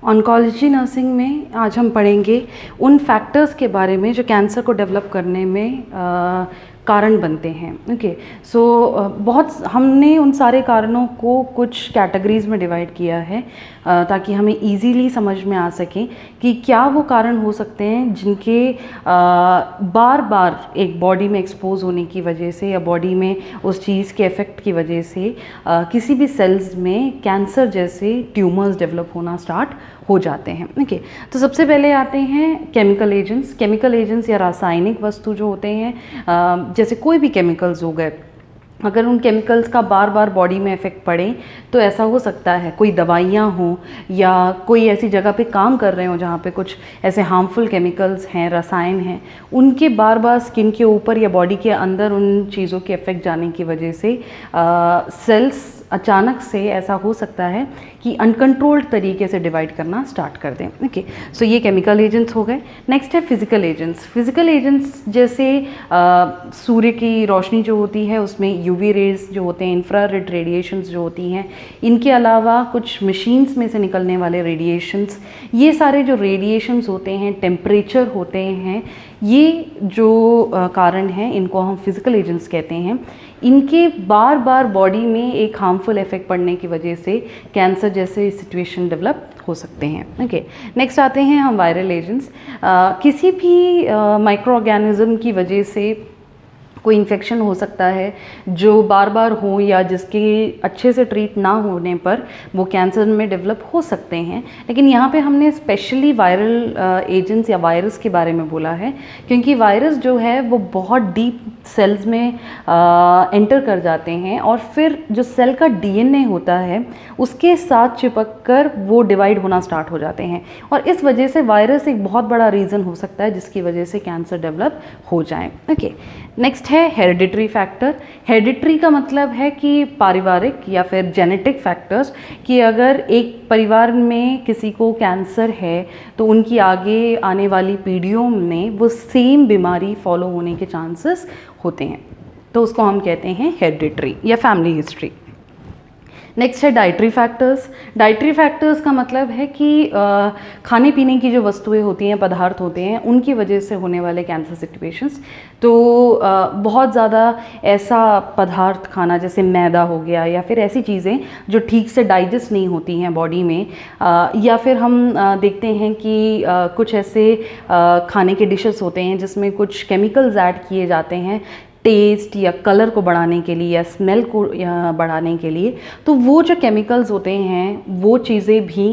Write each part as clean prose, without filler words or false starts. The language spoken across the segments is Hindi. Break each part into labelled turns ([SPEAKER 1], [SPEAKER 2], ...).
[SPEAKER 1] ऑन्कोलॉजी नर्सिंग में आज हम पढ़ेंगे उन फैक्टर्स के बारे में जो कैंसर को डेवलप करने में कारण बनते हैं। ओके, सो बहुत हमने उन सारे कारणों को कुछ कैटेगरीज में डिवाइड किया है ताकि हमें इजीली समझ में आ सके कि क्या वो कारण हो सकते हैं जिनके बार बार एक बॉडी में एक्सपोज होने की वजह से या बॉडी में उस चीज़ के इफ़ेक्ट की वजह से किसी भी सेल्स में कैंसर जैसे ट्यूमर्स डेवलप होना स्टार्ट हो जाते हैं। ओके, तो सबसे पहले आते हैं केमिकल एजेंट्स। केमिकल एजेंट्स या रासायनिक वस्तु जो होते हैं, जैसे कोई भी केमिकल्स हो गए, अगर उन केमिकल्स का बार बार बॉडी में इफ़ेक्ट पड़े तो ऐसा हो सकता है कोई दवाइयाँ हों या कोई ऐसी जगह पे काम कर रहे हो जहाँ पे कुछ ऐसे हार्मफुल केमिकल्स हैं, रसायन हैं, उनके बार बार स्किन के ऊपर या बॉडी के अंदर उन चीज़ों के इफ़ेक्ट जाने की वजह से सेल्स अचानक से ऐसा हो सकता है कि अनकंट्रोल्ड तरीके से डिवाइड करना स्टार्ट कर दें। ओके, सो ये केमिकल एजेंट्स हो गए। नेक्स्ट है फिजिकल एजेंट्स। फिजिकल एजेंट्स जैसे सूर्य की रोशनी जो होती है उसमें यूवी रेज जो होते हैं, इंफ्रारेड रेडिएशंस जो होती हैं, इनके अलावा कुछ मशीन्स में से निकलने वाले रेडिएशंस, ये सारे जो रेडिएशंस होते हैं, टेम्परेचर होते हैं, ये जो कारण हैं इनको हम फिजिकल एजेंट्स कहते हैं। इनके बार बार बॉडी में एक हार्मफुल इफेक्ट पड़ने की वजह से कैंसर जैसे सिचुएशन डेवलप हो सकते हैं। ओके, नेक्स्ट आते हैं हम वायरल एजेंट्स। किसी भी माइक्रो ऑर्गेनिज्म की वजह से कोई इन्फेक्शन हो सकता है जो बार बार हो या जिसके अच्छे से ट्रीट ना होने पर वो कैंसर में डेवलप हो सकते हैं। लेकिन यहाँ पे हमने स्पेशली वायरल एजेंट्स या वायरस के बारे में बोला है क्योंकि वायरस जो है वो बहुत डीप सेल्स में एंटर कर जाते हैं और फिर जो सेल का डीएनए होता है उसके साथ चिपक कर वो डिवाइड होना स्टार्ट हो जाते हैं और इस वजह से वायरस एक बहुत बड़ा रीज़न हो सकता है जिसकी वजह से कैंसर डेवलप हो जाए। ओके, नेक्स्ट है हेरिडिटरी फैक्टर। हेरिडिटरी का मतलब है कि पारिवारिक या फिर जेनेटिक फैक्टर्स, कि अगर एक परिवार में किसी को कैंसर है तो उनकी आगे आने वाली पीढ़ियों में वो सेम बीमारी फॉलो होने के चांसेस होते हैं, तो उसको हम कहते हैं हेरिडिटरी या फैमिली हिस्ट्री। नेक्स्ट है डाइटरी फैक्टर्स। डाइटरी फैक्टर्स का मतलब है कि खाने पीने की जो वस्तुएं होती हैं, पदार्थ होते हैं, उनकी वजह से होने वाले कैंसर सिचुएशंस। तो बहुत ज़्यादा ऐसा पदार्थ खाना जैसे मैदा हो गया या फिर ऐसी चीज़ें जो ठीक से डाइजेस्ट नहीं होती हैं बॉडी में, या फिर हम देखते हैं कि कुछ ऐसे खाने के डिशेस होते हैं जिसमें कुछ केमिकल्स ऐड किए जाते हैं टेस्ट या कलर को बढ़ाने के लिए या स्मेल को बढ़ाने के लिए, तो वो जो केमिकल्स होते हैं वो चीज़ें भी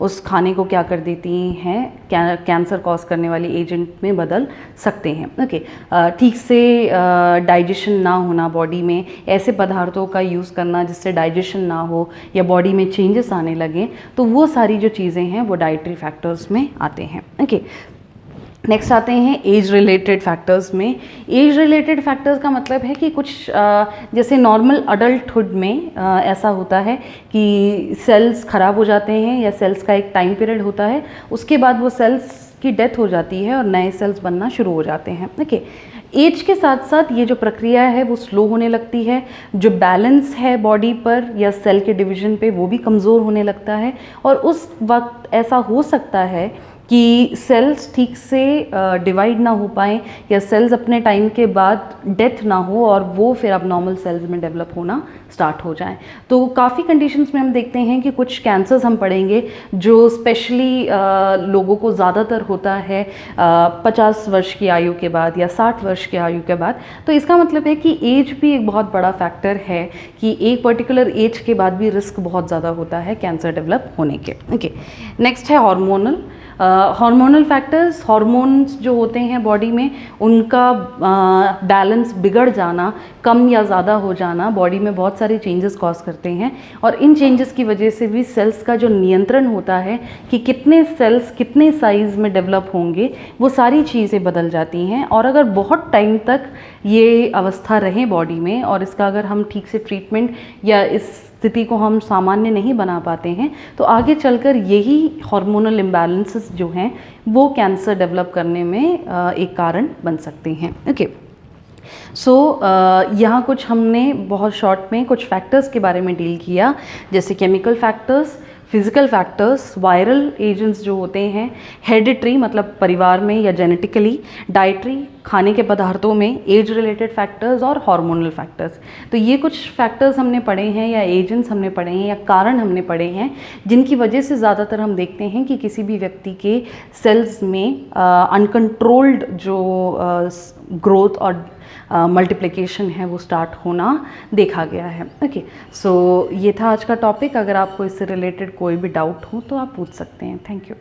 [SPEAKER 1] उस खाने को क्या कर देती हैं, कैंसर कॉज करने वाली एजेंट में बदल सकते हैं। ओके, ठीक से डाइजेशन ना होना बॉडी में, ऐसे पदार्थों का यूज़ करना जिससे डाइजेशन ना हो या बॉडी में चेंजेस आने लगें, तो वो सारी जो चीज़ें हैं वो डाइटरी फैक्टर्स में आते हैं। ओके, नेक्स्ट आते हैं एज रिलेटेड फैक्टर्स में। एज रिलेटेड फैक्टर्स का मतलब है कि कुछ जैसे नॉर्मल अडल्टहुड में ऐसा होता है कि सेल्स ख़राब हो जाते हैं या सेल्स का एक टाइम पीरियड होता है, उसके बाद वो सेल्स की डेथ हो जाती है और नए सेल्स बनना शुरू हो जाते हैं। ओके, एज के साथ साथ ये जो प्रक्रिया है वो स्लो होने लगती है, जो बैलेंस है बॉडी पर या सेल के डिवीजन पे वो भी कमज़ोर होने लगता है और उस वक्त ऐसा हो सकता है कि सेल्स ठीक से डिवाइड ना हो पाएँ या सेल्स अपने टाइम के बाद डेथ ना हो और वो फिर अब नॉर्मल सेल्स में डेवलप होना स्टार्ट हो जाएं। तो काफ़ी कंडीशंस में हम देखते हैं कि कुछ कैंसर्स हम पढ़ेंगे जो स्पेशली लोगों को ज़्यादातर होता है 50 वर्ष की आयु के बाद या 60 वर्ष की आयु के बाद। तो इसका मतलब है कि एज भी एक बहुत बड़ा फैक्टर है कि एक पर्टिकुलर एज के बाद भी रिस्क बहुत ज़्यादा होता है कैंसर डेवलप होने के। ओके, नेक्स्ट है हार्मोनल। हार्मोनल फैक्टर्स, हार्मोन्स जो होते हैं बॉडी में उनका बैलेंस बिगड़ जाना, कम या ज़्यादा हो जाना बॉडी में बहुत सारे चेंजेस कॉज करते हैं और इन चेंजेस की वजह से भी सेल्स का जो नियंत्रण होता है कि कितने सेल्स कितने साइज़ में डेवलप होंगे, वो सारी चीज़ें बदल जाती हैं। और अगर बहुत टाइम तक ये अवस्था रहे बॉडी में और इसका अगर हम ठीक से ट्रीटमेंट या इस स्थिति को हम सामान्य नहीं बना पाते हैं तो आगे चलकर यही हार्मोनल इम्बैलेंसेस जो हैं वो कैंसर डेवलप करने में एक कारण बन सकते हैं। ओके, सो यहाँ कुछ हमने बहुत शॉर्ट में कुछ फैक्टर्स के बारे में डील किया, जैसे chemical factors, physical factors, viral agents जो होते हैं, हेरिडिटरी मतलब परिवार में या जेनेटिकली, डाइटरी खाने के पदार्थों में, एज रिलेटेड फैक्टर्स और हार्मोनल फैक्टर्स। तो ये कुछ फैक्टर्स हमने पढ़े हैं या एजेंट्स हमने पढ़े हैं या कारण हमने पढ़े हैं जिनकी वजह से ज़्यादातर हम देखते हैं कि किसी भी व्यक्ति के सेल्स में अनकंट्रोल्ड जो ग्रोथ और मल्टीप्लिकेशन है वो स्टार्ट होना देखा गया है। ओके, सो ये था आज का टॉपिक। अगर आपको इससे रिलेटेड कोई भी डाउट हो तो आप पूछ सकते हैं। Thank you.